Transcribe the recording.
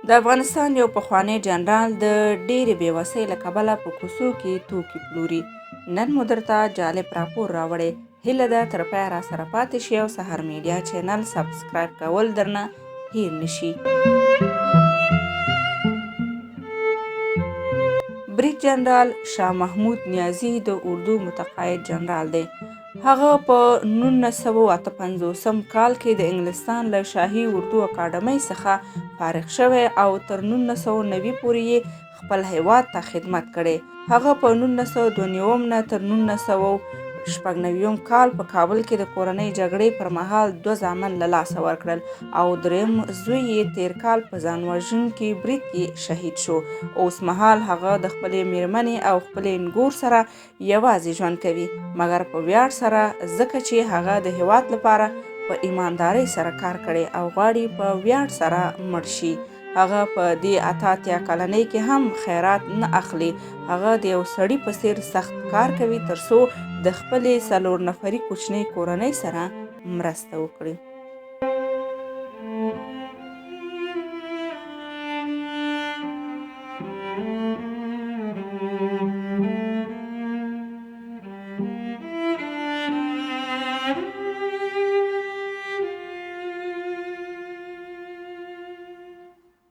د افغانستان یو پخوانی جنرال د ډېرې بېوسۍ له کبله په کوڅو کې توکي پلوري. نن مو درته جالب راپور راوړی. هیله ده تر پایه راسره پاتې شي او سهار میډیا چینل سبسکرایب کول درنه هیر نشي. بریګ جنرال شاه محمود نیازي د اردو متقاعد جنرال دی. هغه په 1958 کال کې د انګلستان له شاهي اردو اکاډمۍ څخه فارغ شوی او تر 1990 پورې یې خپل هیواد ته خدمت کړی. هغه په 1992 نه تر 1996 کال په کابل کې د کورنۍ جګړې پر مهال 2 زامن له لاسه ورکړل او دریم زوی یې تیر کال په ځان وژونکي برید کې شهید شو. اوس مهال هغه د خپلې میرمنې او خپلې نګور سره یوازې ژوند کوي، مګر په ویاړ سره، ځکه چې هغه د هیواد لپاره په ایماندارۍ سره کار کړی او غواړي په ویاړ سره مړ شي. هغه په دې 88 کلنۍ کې هم خیرات نه اخلي. هغه د یو سړي په څیر سخت کار کوي ترڅو د خپلې 4 نفري کوچنۍ کورنۍ سره مرسته وکړي.